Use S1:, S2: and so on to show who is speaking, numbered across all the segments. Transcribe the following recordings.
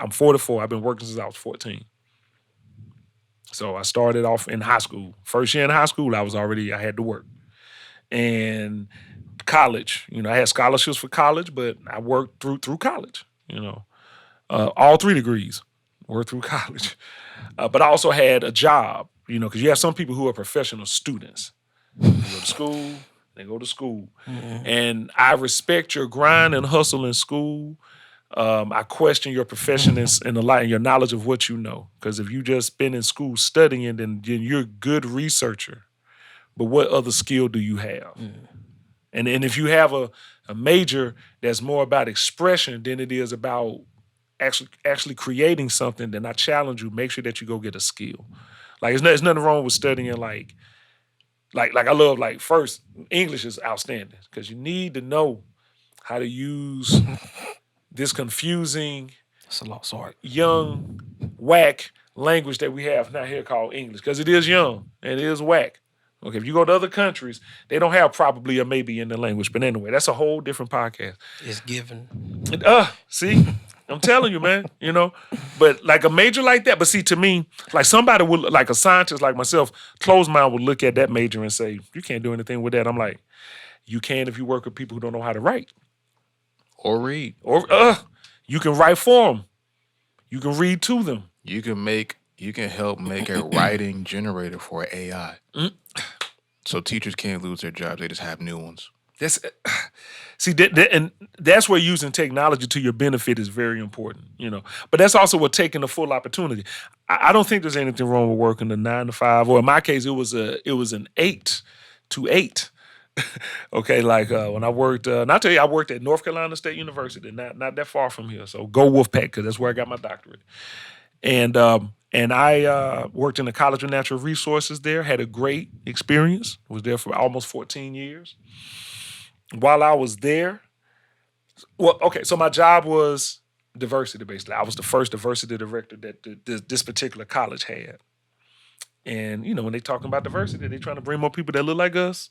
S1: I'm 44. I've been working since I was 14. So I started off in high school. First year in high school, I had to work. And college, I had scholarships for college, but I worked through college, all 3 degrees worked through college. But I also had a job, because you have some people who are professional students. They go to school, And I respect your grind and hustle in school. I question your profession and your knowledge of what you know. Because if you just been in school studying, then you're a good researcher. But what other skill do you have? And if you have a major that's more about expression than it is about actually creating something, then I challenge you, make sure that you go get a skill. Like, there's nothing wrong with studying like I love, first, English is outstanding because you need to know how to use this confusing,
S2: it's a lot, sorry,
S1: young, whack language that we have now here called English, because it is young and it is whack. Okay, if you go to other countries, they don't have probably or maybe in the language. But anyway, that's a whole different podcast.
S2: It's given.
S1: See, I'm telling you, man, But like a major like that, but see, to me, like somebody would, like a scientist like myself, closed mind would look at that major and say, you can't do anything with that. I'm like, you can if you work with people who don't know how to write.
S3: Or read.
S1: Or you can write for them. You can read to them.
S3: You can help make a writing generator for AI. So teachers can't lose their jobs; they just have new ones.
S1: And that's where using technology to your benefit is very important, But that's also what taking the full opportunity. I don't think there's anything wrong with working a 9 to 5, or in my case, it was an 8 to 8. Okay, when I worked, and I tell you, I worked at North Carolina State University, not that far from here. So go Wolfpack, because that's where I got my doctorate. And I worked in the College of Natural Resources there, had a great experience, was there for almost 14 years. While I was there, so my job was diversity, basically. I was the first diversity director that this particular college had. And, when they talking about diversity, they trying to bring more people that look like us,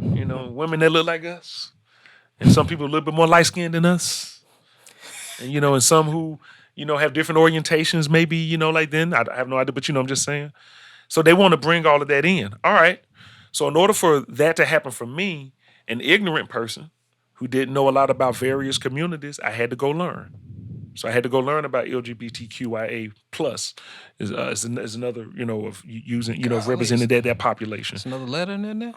S1: women that look like us, and some people a little bit more light-skinned than us, and, and some who, have different orientations, maybe, like then. I have no idea, but, I'm just saying. So they want to bring all of that in. All right. So in order for that to happen for me, an ignorant person who didn't know a lot about various communities, I had to go learn. So I had to go learn about LGBTQIA plus is another, of using, representing that population.
S2: There's another letter in there now?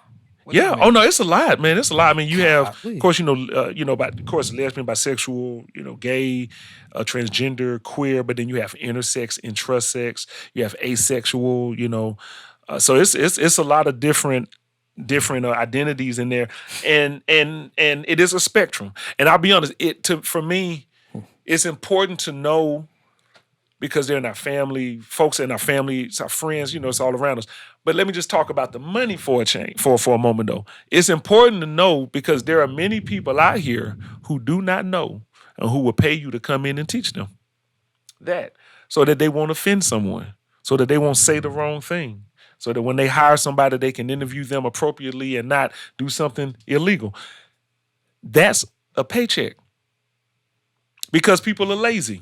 S1: Yeah. Oh no, it's a lot, man. It's a lot. I mean, you have, of course, of course, lesbian, bisexual, gay, transgender, queer, but then you have intersex, intrasex, you have asexual, so it's a lot of different identities in there, and it is a spectrum. And I'll be honest, for me, it's important to know, because they're in our family, folks in our family, it's our friends, it's all around us. But let me just talk about the money for a change for a moment, though. It's important to know, because there are many people out here who do not know and who will pay you to come in and teach them that, so that they won't offend someone, so that they won't say the wrong thing, so that when they hire somebody, they can interview them appropriately and not do something illegal. That's a paycheck. Because people are lazy.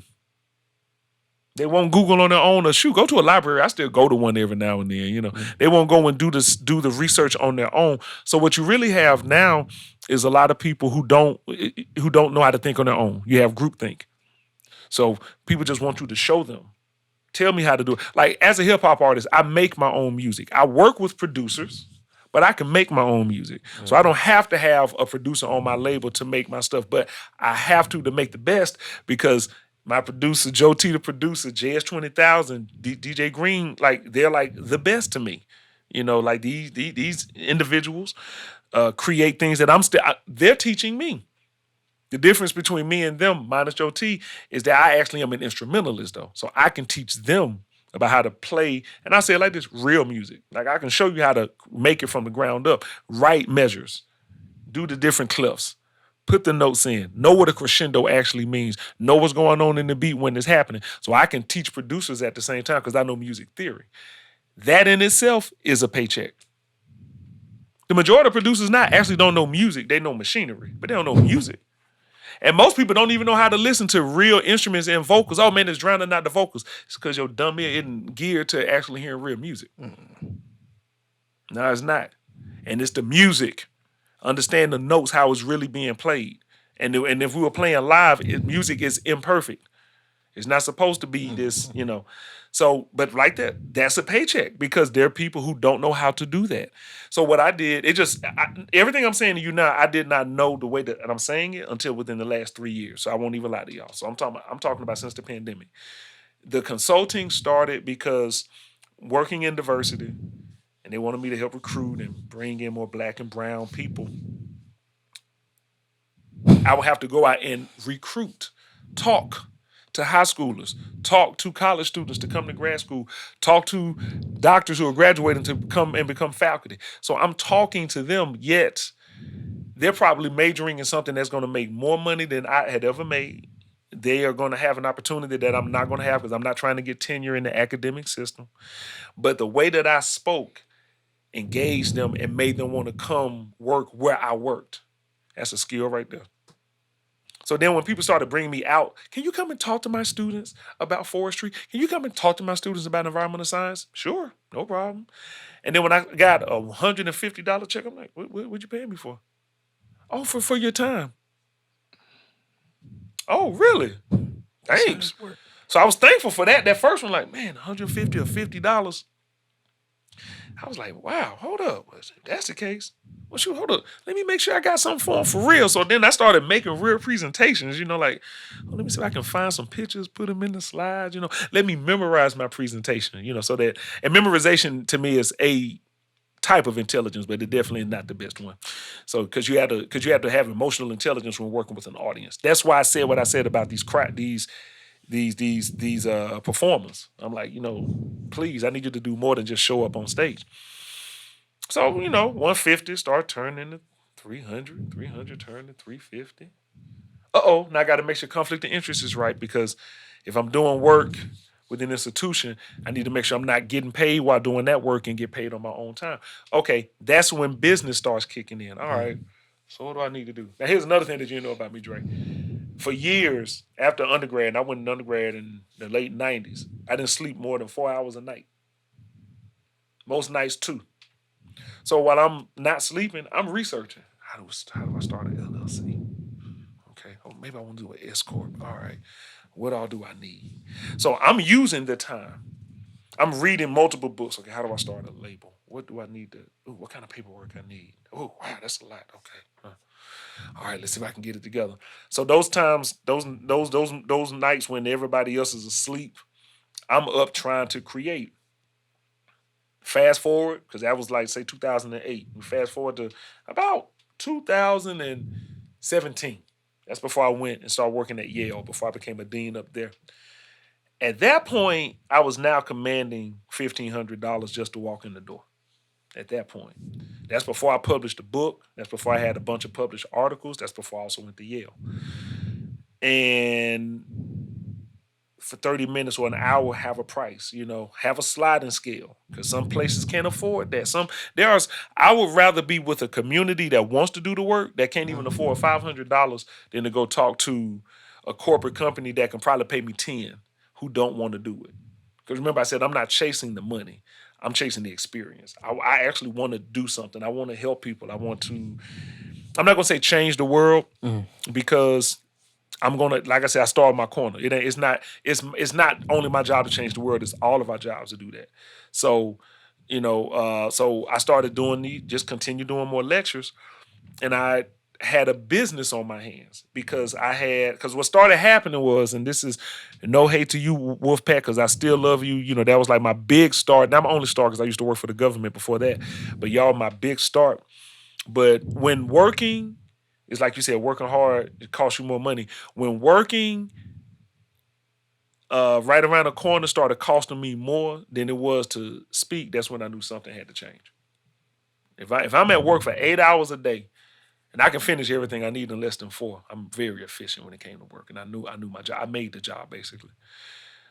S1: They won't Google on their own, or go to a library. I still go to one every now and then, They won't go and do the research on their own. So what you really have now is a lot of people who don't know how to think on their own. You have groupthink. So people just want you to show them. Tell me how to do it. Like, as a hip hop artist, I make my own music. I work with producers, but I can make my own music. So I don't have to have a producer on my label to make my stuff, but I have to make the best, because my producer, Joe T, the producer, JS20,000, DJ Green, they're the best to me. These individuals create things that they're teaching me. The difference between me and them, minus Joe T, is that I actually am an instrumentalist, though. So I can teach them about how to play, and I say it like this, real music. Like, I can show you how to make it from the ground up, write measures, do the different clefs, put the notes in, know what a crescendo actually means, know what's going on in the beat when it's happening. So I can teach producers at the same time, because I know music theory. That in itself is a paycheck. The majority of producers now actually don't know music. They know machinery, but they don't know music. And most people don't even know how to listen to real instruments and vocals. Oh man, it's drowning out the vocals. It's because your dumb ear isn't geared to actually hearing real music. No, it's not. And it's the music. Understand the notes, how it's really being played. And if we were playing live, music is imperfect. It's not supposed to be this, So, but like that's a paycheck because there are people who don't know how to do that. So what I did, everything I'm saying to you now, I did not know the way that I'm saying it until within the last 3 years. So I won't even lie to y'all. So I'm talking about since the pandemic. The consulting started because working in diversity, and they wanted me to help recruit and bring in more black and brown people. I would have to go out and recruit, talk to high schoolers, talk to college students to come to grad school, talk to doctors who are graduating to come and become faculty. So I'm talking to them, yet they're probably majoring in something that's going to make more money than I had ever made. They are going to have an opportunity that I'm not going to have because I'm not trying to get tenure in the academic system. But the way that I spoke engaged them and made them want to come work where I worked. That's a skill right there. So then when people started bringing me out, can you come and talk to my students about forestry? Can you come and talk to my students about environmental science? Sure, no problem. And then when I got a $150 check, I'm like, what'd you pay me for? Oh, for your time. Oh, really? Thanks. So I was thankful for that. That first one, like, man, $150 or $50. I was like, wow, hold up. If that's the case, well, shoot, hold up. Let me make sure I got something for them for real. So then I started making real presentations, let me see if I can find some pictures, put them in the slides, let me memorize my presentation, so that, and memorization to me is a type of intelligence, but it's definitely not the best one. So, because you have to have emotional intelligence when working with an audience. That's why I said what I said about these performers. I'm like, please, I need you to do more than just show up on stage. So, 150 start turning into 300 turning to 350. Now I got to make sure conflict of interest is right, because if I'm doing work within an institution, I need to make sure I'm not getting paid while doing that work and get paid on my own time. Okay, that's when business starts kicking in. All right, so what do I need to do? Now, here's another thing that you know about me, Dre. For years after undergrad, and I went in undergrad in the late 90s, I didn't sleep more than 4 hours a night. Most nights, 2. So while I'm not sleeping, I'm researching. How do I start an LLC? Okay, maybe I want to do an S Corp. All right, what all do I need? So I'm using the time. I'm reading multiple books. Okay, how do I start a label? What do I need to? What kind of paperwork I need? Oh, wow, that's a lot. Okay. All right, let's see if I can get it together. So those times, those nights when everybody else is asleep, I'm up trying to create. Fast forward, because that was like, say, 2008. We fast forward to about 2017. That's before I went and started working at Yale, before I became a dean up there. At that point, I was now commanding $1,500 just to walk in the door. At that point. That's before I published a book. That's before I had a bunch of published articles. That's before I also went to Yale. And for 30 minutes or an hour, have a price, have a sliding scale, because some places can't afford that. I would rather be with a community that wants to do the work, that can't even afford $500, than to go talk to a corporate company that can probably pay me 10, who don't want to do it. Because remember, I said I'm not chasing the money. I'm chasing the experience. I actually want to do something. I want to help people. I'm not going to say change the world, because I'm going to, like I said, I started my corner. It's not only my job to change the world. It's all of our jobs to do that. So, so I started just continue doing more lectures, and I had a business on my hands because what started happening was, and this is no hate to you, Wolfpack, because I still love you. That was like my big start. Not my only start, because I used to work for the government before that. But y'all, my big start. But when working, it's like you said, working hard, it costs you more money. When working right around the corner started costing me more than it was to speak, that's when I knew something had to change. If I'm at work for 8 hours a day, and I can finish everything I need in less than 4. I'm very efficient when it came to work. And I knew my job. I made the job, basically.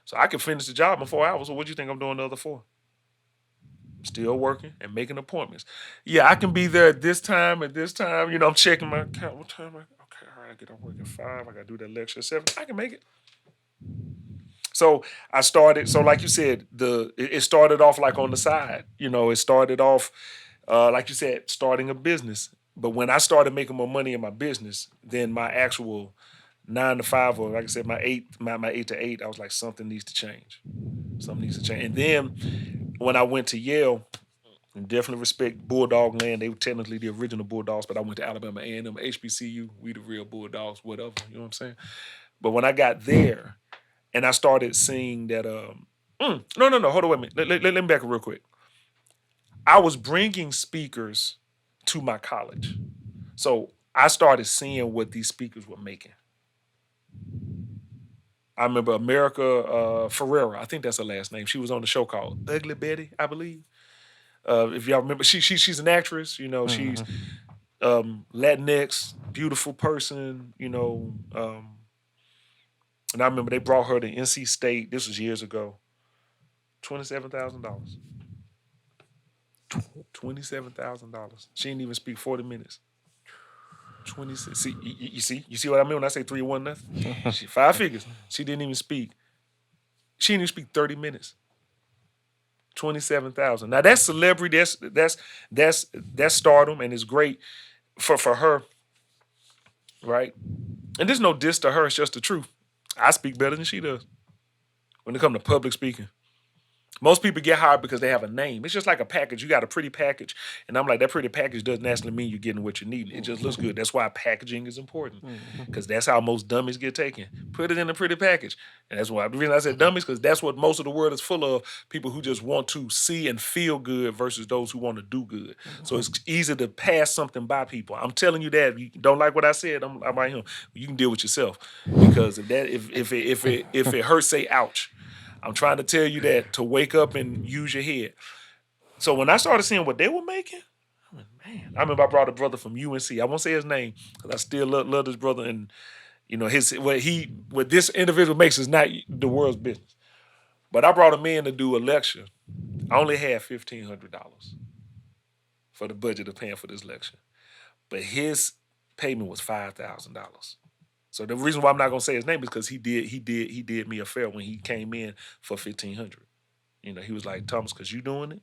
S1: So I can finish the job in 4 hours. So what do you think I'm doing the other 4? Still working and making appointments. Yeah, I can be there at this time, I'm checking my account. What time? Okay, all right, I get off work at 5. I got to do that lecture at 7. I can make it. So I started. So like you said, it started off like on the side. It started off like you said, starting a business. But when I started making more money in my business, then my actual 9 to 5, or like I said, my 8 to 8, I was like, something needs to change. Something needs to change. And then when I went to Yale, and definitely respect Bulldog land. They were technically the original Bulldogs, but I went to Alabama A&M, HBCU. We the real Bulldogs, whatever. You know what I'm saying? But when I got there, and I started seeing that, no, hold on, wait a minute. Let me back up real quick. I was bringing speakers to my college. So I started seeing what these speakers were making. I remember America Ferrera. I think that's her last name. She was on the show called Ugly Betty, I believe. If y'all remember, she's an actress. She's Latinx, beautiful person. And I remember they brought her to NC State. This was years ago. $27,000. $27,000. She didn't even speak 40 minutes. 26. See, you see what I mean when I say 3 1 nothing? She 5 figures. She didn't even speak. She didn't even speak 30 minutes. 27,000. Now that's celebrity. That's stardom, and it's great for her, right? And there's no diss to her. It's just the truth. I speak better than she does when it comes to public speaking. Most people get hired because they have a name. It's just like a package. You got a pretty package. And I'm like, that pretty package doesn't actually mean you're getting what you need. It just looks good. That's why packaging is important. Because that's how most dummies get taken. Put it in a pretty package. And that's why the reason I said dummies, because that's what most of the world is full of. People who just want to see and feel good versus those who want to do good. So it's easy to pass something by people. I'm telling you that. If you don't like what I said, I'm right here. You can deal with yourself. Because if it hurts, say ouch. I'm trying to tell you that to wake up and use your head. So when I started seeing what they were making, I went, man. I remember I brought a brother from UNC. I won't say his name because I still love this brother. And what this individual makes is not the world's business. But I brought him in to do a lecture. I only had $1,500 for the budget of paying for this lecture, but his payment was $5,000. So the reason why I'm not gonna say his name is because he did me a favor when he came in for $1,500. He was like, Thomas, because you doing it,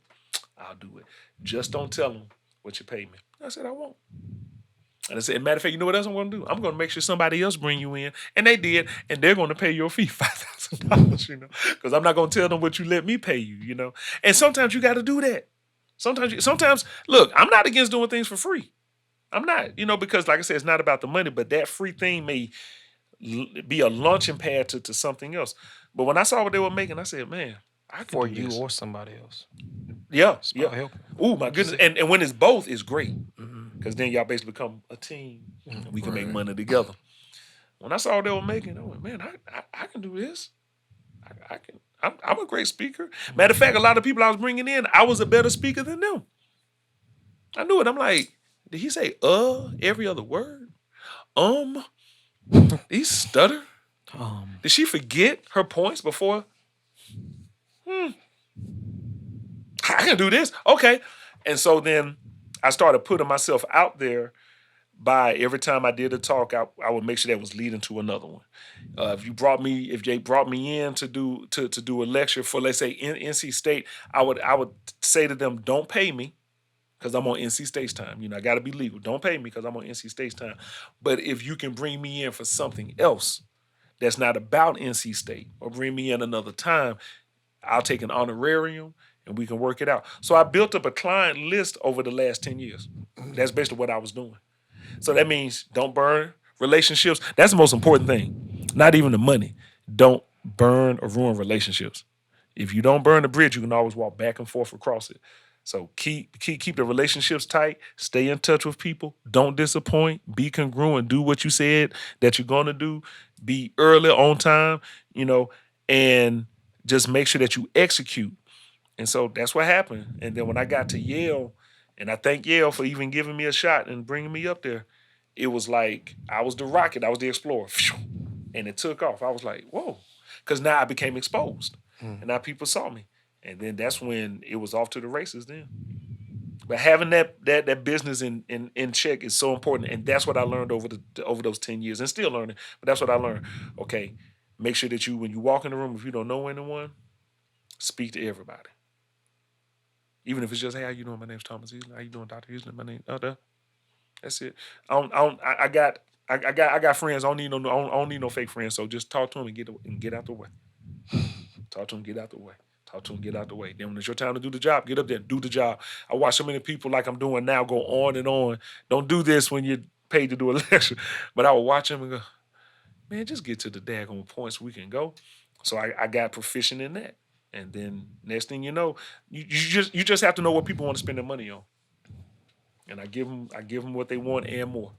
S1: I'll do it. Just don't tell him what you pay me. I said, I won't. And I said, matter of fact, you know what else I'm gonna do? I'm gonna make sure somebody else bring you in. And they did, and they're gonna pay your fee, $5,000, because I'm not gonna tell them what you let me pay you, And sometimes you gotta do that. Sometimes, look, I'm not against doing things for free. I'm not, because like I said, it's not about the money, but that free thing may be a launching pad to something else. But when I saw what they were making, I said, man, I can
S2: for
S1: do
S2: you
S1: this.
S2: or somebody else.
S1: Yeah.
S2: Helping.
S1: Oh, my goodness. And when it's both, it's great. Because then y'all basically become a team and we can make money together. When I saw what they were making, I went, man, I can do this. I can. I'm a great speaker. Matter of fact, a lot of people I was bringing in, I was a better speaker than them. I knew it. I'm like, did he say every other word? He stutter? Did she forget her points before? I can do this. Okay. And so then I started putting myself out there by every time I did a talk, I would make sure that was leading to another one. If Jay brought me in to do a lecture for, let's say, NC State, I would say to them, don't pay me, because I'm on NC State's time. I got to be legal. Don't pay me because I'm on NC State's time. But if you can bring me in for something else that's not about NC State, or bring me in another time, I'll take an honorarium and we can work it out. So I built up a client list over the last 10 years. That's basically what I was doing. So that means don't burn relationships. That's the most important thing. Not even the money. Don't burn or ruin relationships. If you don't burn the bridge, you can always walk back and forth across it. So keep the relationships tight. Stay in touch with people. Don't disappoint. Be congruent. Do what you said that you're going to do. Be early, on time, and just make sure that you execute. And so that's what happened. And then when I got to Yale, and I thank Yale for even giving me a shot and bringing me up there, it was like I was the rocket. I was the explorer. And it took off. I was like, whoa. Because now I became exposed. And now people saw me. And then that's when it was off to the races then. But having that business in check is so important, and that's what I learned over those 10 years, and still learning. But that's what I learned. Okay, make sure that when you walk in the room, if you don't know anyone, speak to everybody. Even if it's just, hey, how you doing? My name's Thomas Easley. How you doing, Dr. Easley? My name, that's it. I got friends. I don't need no fake friends. So just talk to them and get out the way. Talk to them, get out the way. Talk to them, get out the way. Then when it's your time to do the job, get up there and do the job. I watch so many people like I'm doing now go on and on. Don't do this when you're paid to do a lecture. But I will watch them and go, man, just get to the daggone points we can go. So I got proficient in that. And then next thing you know, you just have to know what people want to spend their money on. And I give them what they want and more.